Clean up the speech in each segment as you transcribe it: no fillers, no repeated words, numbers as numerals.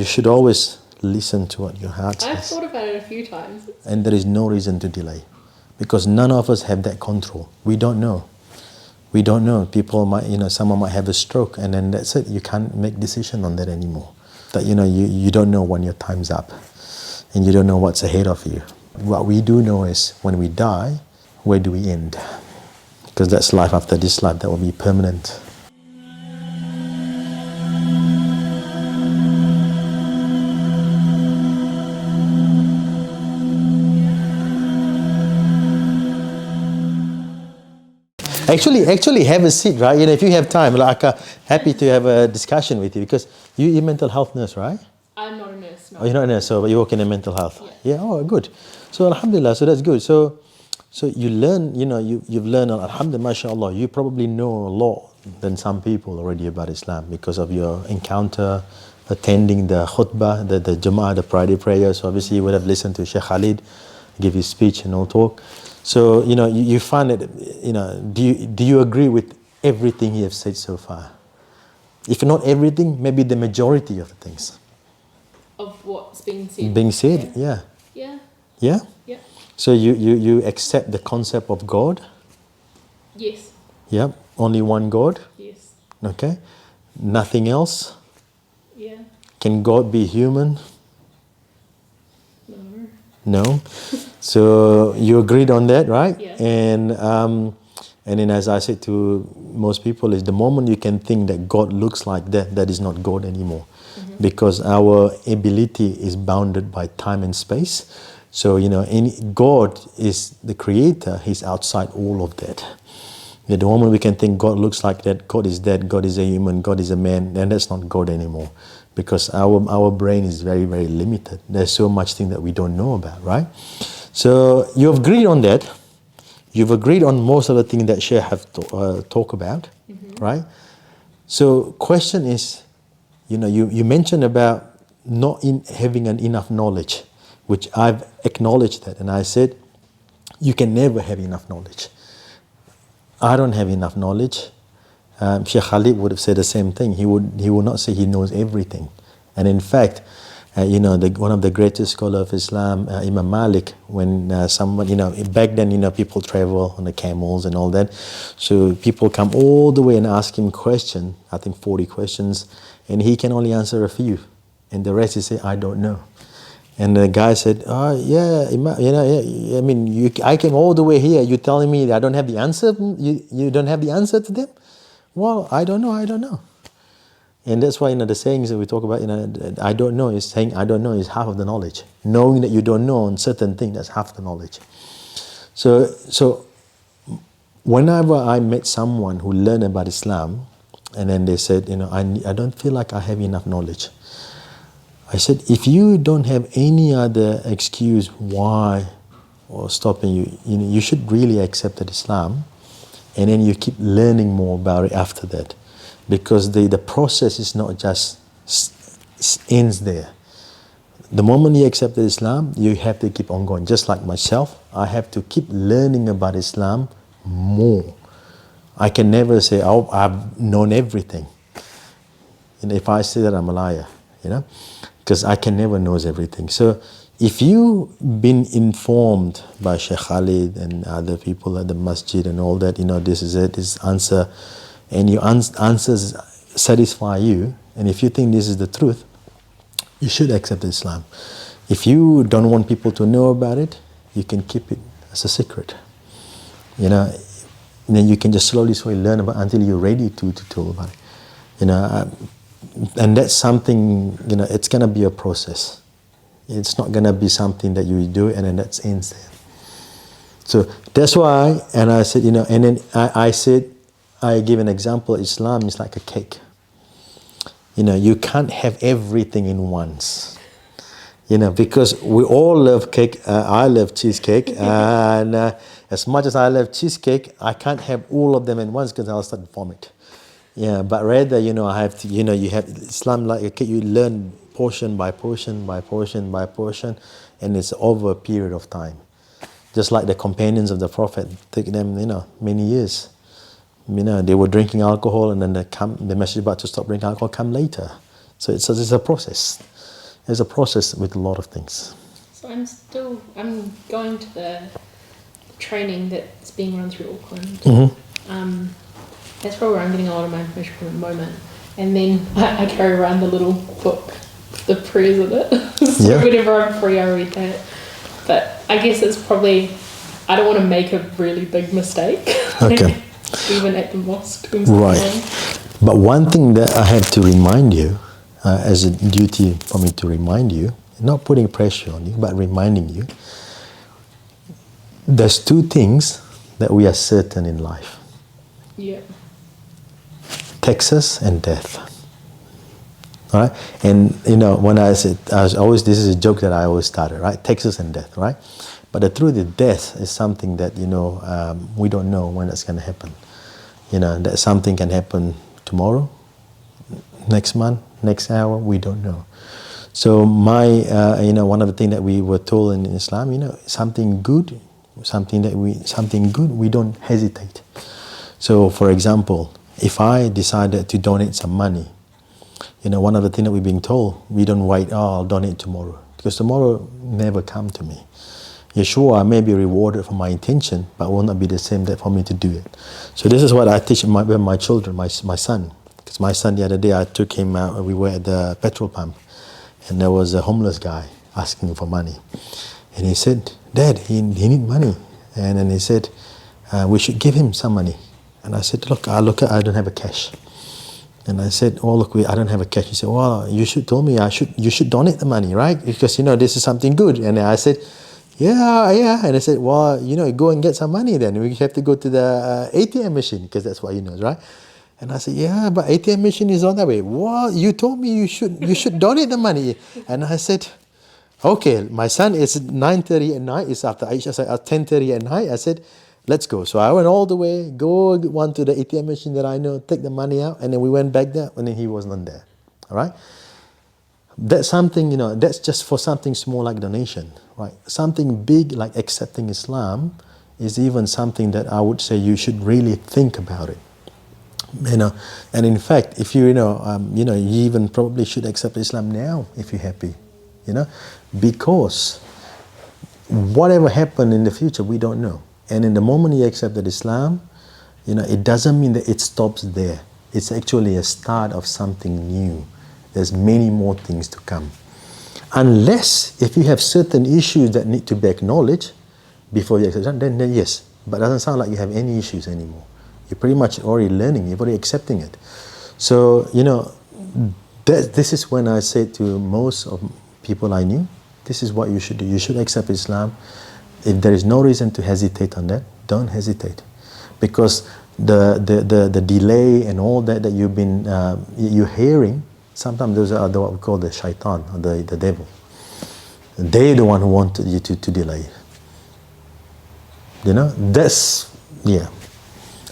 You should always listen to what your heart I've says. thought about it a few times. And there is no reason to delay. Because none of us have that control. We don't know. We don't know. People might, someone might have a stroke and then that's it. You can't make decision on that anymore. That, you don't know when your time's up. And you don't know what's ahead of you. What we do know is when we die, where do we end? Because that's life after this life. That will be permanent. Actually have a seat, right? If you have time, happy to have a discussion with you because you're a mental health nurse, right? I'm not a nurse, no. Oh, you're not a nurse, so you work in a mental health. Yeah. Oh, good. So alhamdulillah, so that's good. So you learn, you've learned, alhamdulillah, mashallah, you probably know a lot than some people already about Islam because of your encounter, attending the khutbah, the Jama'ah, the Friday prayers. So obviously you would have listened to Sheikh Khalid give his speech and all talk. So, you find it, do you agree with everything he has said so far? If not everything, maybe the majority of the things. Of what's being said? Being said, yeah. Yeah. Yeah? Yeah. So you accept the concept of God? Yes. Yeah. Only one God? Yes. Okay. Nothing else? Yeah. Can God be human? No. No. So you agreed on that, right? Yeah. And then as I said to most people is the moment you can think that God looks like that, that is not God anymore. Mm-hmm. Because our ability is bounded by time and space. So, God is the creator, he's outside all of that. The moment we can think God looks like that, God is that, God is a human, God is a man, then that's not God anymore. Because our brain is very, very limited. There's so much thing that we don't know about, right? So you've agreed on that. You've agreed on most of the things that Sheikh have talked about, mm-hmm. right? So question is, you mentioned about not having enough knowledge, which I've acknowledged that. And I said, you can never have enough knowledge. I don't have enough knowledge. Sheikh Khalid would have said the same thing. He would not say he knows everything. And in fact, one of the greatest scholars of Islam, Imam Malik, when someone, back then, people travel on the camels and all that. So people come all the way and ask him questions, I think 40 questions, and he can only answer a few. And the rest he say, I don't know. And the guy said, I came all the way here. You're telling me that I don't have the answer? You don't have the answer to them? Well, I don't know. And that's why, the sayings that we talk about, I don't know is saying I don't know is half of the knowledge. Knowing that you don't know on certain things, that's half the knowledge. So whenever I met someone who learned about Islam, and then they said, I don't feel like I have enough knowledge. I said, if you don't have any other excuse why or stopping you, you should really accept that Islam, and then you keep learning more about it after that. Because the process is not just ends there. The moment you accept Islam, you have to keep on going. Just like myself, I have to keep learning about Islam more. I can never say, I've known everything. And if I say that, I'm a liar, because I can never know everything. So if you've been informed by Sheikh Khalid and other people at the masjid and all that, this is it, this answer, and your answers satisfy you, and if you think this is the truth, you should accept Islam. If you don't want people to know about it, you can keep it as a secret. And then you can just slowly learn about it until you're ready to talk about it. And that's something, it's going to be a process. It's not going to be something that you do and then that ends there. So that's why, and I said, and then I said, I give an example, Islam is like a cake. You can't have everything in once. Because we all love cake. I love cheesecake. And as much as I love cheesecake, I can't have all of them in once because I'll start to vomit. Yeah, but rather, I have to, you have Islam like a cake. You learn portion by portion by portion by portion, and it's over a period of time. Just like the companions of the Prophet, took them, many years. They were drinking alcohol, and then the message about to stop drinking alcohol come later. So it's a process. There's a process with a lot of things. So I'm going to the training that's being run through Auckland. Mm-hmm. That's probably where I'm getting a lot of my information from at the moment. And then I carry around the little book, the prayers in it. So Yeah. whenever I'm free, I read that. But I guess it's probably, I don't want to make a really big mistake. Okay. Even at the mosque. Doing Right. something. But one thing that I have to remind you, as a duty for me to remind you, not putting pressure on you, but reminding you, there's two things that we are certain in life. Yeah. Taxes and death. All right? And, you know, when I said, this is a joke that I always started, right? Taxes and death, right? But the truth is, death is something that, you know, we don't know when that's going to happen. You know, that something can happen tomorrow, next month, next hour, we don't know. So you know, one of the things that we were told in Islam, you know, something good, we don't hesitate. So, for example, if I decided to donate some money, you know, one of the things that we're being told, we don't wait, I'll donate tomorrow. Because tomorrow never come to me. Yeah, sure, I may be rewarded for my intention, but it will not be the same that for me to do it. So this is what I teach my children, my son. Because my son, the other day, I took him out, we were at the petrol pump, and there was a homeless guy asking for money. And he said, Dad, he need money. And then he said, we should give him some money. And I said, look, I don't have a cash. And I said, oh, look, I don't have a cash. He said, well, you should told me you should donate the money, right? Because, you know, this is something good. And I said, yeah. And I said, well, you know, go and get some money then. We have to go to the ATM machine, because that's what he knows, right? And I said, yeah, but ATM machine is on that way. Well, you told me you should donate the money. And I said, okay, my son is 9:30 at night. It's after Aisha said 10:30 at night. I said, let's go. So I went all the way, go one to the ATM machine that I know, take the money out, and then we went back there, and then he wasn't there. All right? That's something, you know, that's just for something small like donation, right? Something big like accepting Islam is even something that I would say you should really think about it. You know, and in fact, if you you even probably should accept Islam now if you're happy, you know, because whatever happened in the future, we don't know. And in the moment you accepted Islam, you know, it doesn't mean that it stops there. It's actually a start of something new. There's many more things to come. Unless if you have certain issues that need to be acknowledged before you accept Islam, then yes. But it doesn't sound like you have any issues anymore. You're pretty much already learning, you're already accepting it. So, you know, this is when I say to most of people I knew, this is what you should do. You should accept Islam. If there is no reason to hesitate on that, don't hesitate. Because the delay and all that you've been you're hearing, sometimes those are what we call the shaitan, or the devil. They're the one who wanted you to delay. You know, that's, yeah.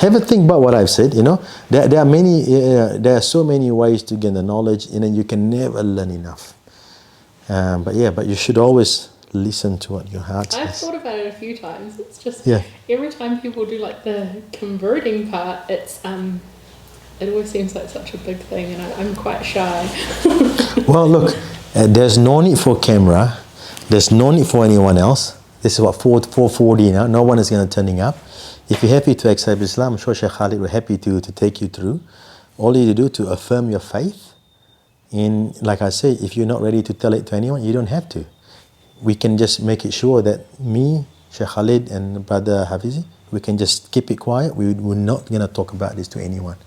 Have a think about what I've said, you know. There are many, there are so many ways to gain the knowledge, and you can never learn enough. But you should always listen to what your heart says. I've thought about it a few times. It's just Yeah. every time people do like the converting part, it's it always seems like such a big thing, and I'm quite shy. Well, look, there's no need for camera. There's no need for anyone else. This is what 4:40 now. No one is going to turning up. If you're happy to accept Islam, I'm sure Sheikh Khalid will happy to take you through. All you do to affirm your faith. And like I say, if you're not ready to tell it to anyone, you don't have to. We can just make it sure that me, Sheikh Khalid, and Brother Hafizi, we can just keep it quiet. We're not going to talk about this to anyone.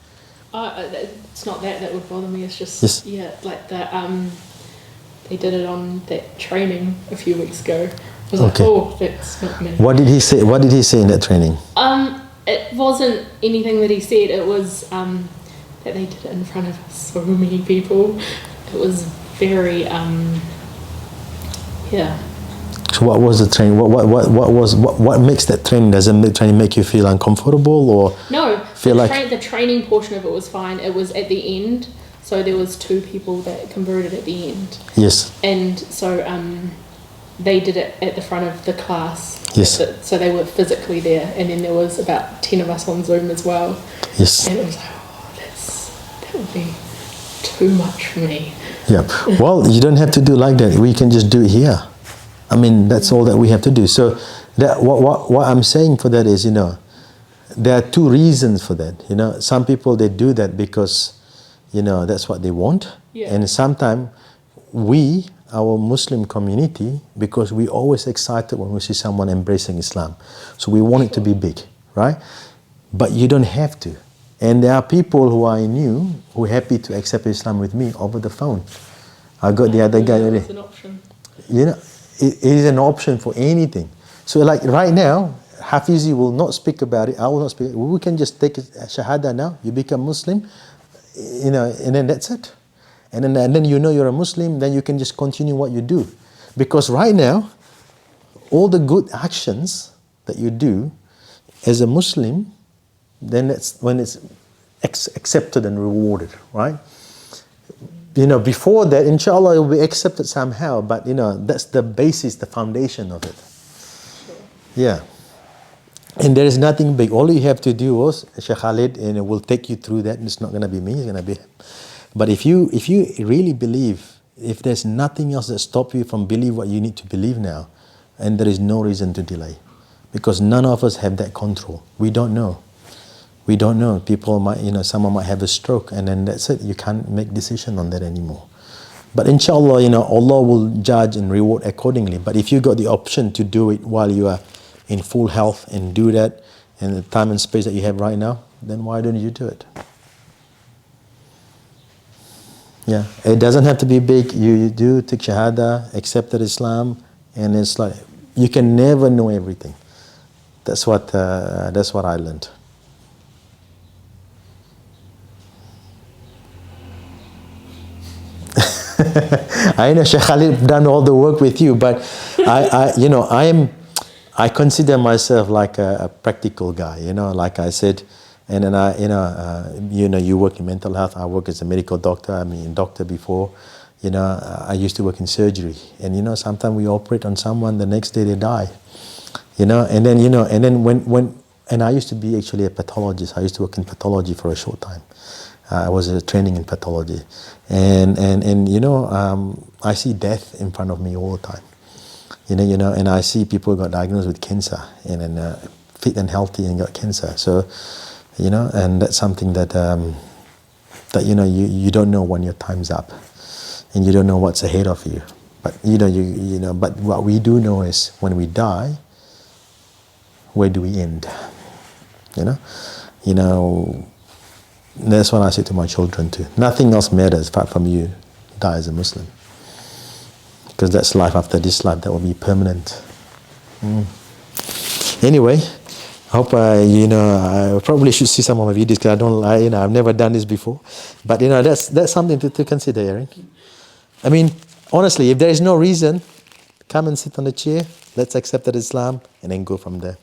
It's not that would bother me. It's just Yes. like that. They did it on that training a few weeks ago. I was Okay. like, oh, that's not me. What did he say? What did he say in that training? It wasn't anything that he said. It was that they did it in front of so many people. It was very yeah. So what was the training? What makes that training? Does the training make you feel uncomfortable or No, feel the training portion of it was fine. It was at the end, so there was 2 people that converted at the end. Yes. And so they did it at the front of the class. Yes. So they were physically there, and then there was about 10 of us on Zoom as well. Yes. And it was like, oh, that would be too much for me. Yeah. Well, you don't have to do like that. We can just do it here. I mean, that's all that we have to do. So that what I'm saying for that is, there are two reasons for that. Some people, they do that because, that's what they want. Yeah. And sometimes we, our Muslim community, because we always excited when we see someone embracing Islam. So we want it to be big, right? But you don't have to. And there are people who I knew who are happy to accept Islam with me over the phone. I got the other guy. It's an option. It is an option for anything. So like right now, Hafizi will not speak about it. I will not speak. We can just take a Shahada now. You become Muslim, and then that's it. And then you're a Muslim, then you can just continue what you do. Because right now, all the good actions that you do as a Muslim, then that's when it's accepted and rewarded, right? Before that, inshallah, it will be accepted somehow, but that's the basis, the foundation of it. Sure. Yeah. And there is nothing big. All you have to do was, Sheikh Khalid, and it will take you through that. And it's not going to be me, it's going to be him. But if you really believe, if there's nothing else that stops you from believe what you need to believe now, and there is no reason to delay. Because none of us have that control. We don't know. We don't know. People might, someone might have a stroke, and then that's it. You can't make decision on that anymore. But inshallah, Allah will judge and reward accordingly. But if you got the option to do it while you are in full health and do that in the time and space that you have right now, then why don't you do it? Yeah, it doesn't have to be big. You do take Shahada, accepted Islam, and it's like you can never know everything. That's what I learned. I know Sheikh Khalid done all the work with you, but I consider myself like a practical guy, like I said, and then you work in mental health. I work as a medical doctor. I mean, doctor before, I used to work in surgery, and sometimes we operate on someone, the next day they die, and then when I used to be actually a pathologist. I used to work in pathology for a short time. I was training in pathology, and I see death in front of me all the time, and I see people got diagnosed with cancer, and then fit and healthy and got cancer. So, and that's something that you don't know when your time's up, and you don't know what's ahead of you. But but what we do know is when we die, where do we end? That's what I say to my children too. Nothing else matters apart from you die as a Muslim. Because that's life after this life, that will be permanent. Anyway, I hope I probably should see some of my videos because I've never done this before. But that's something to consider, Erin. I mean, honestly, if there is no reason, come and sit on the chair, let's accept that Islam, and then go from there.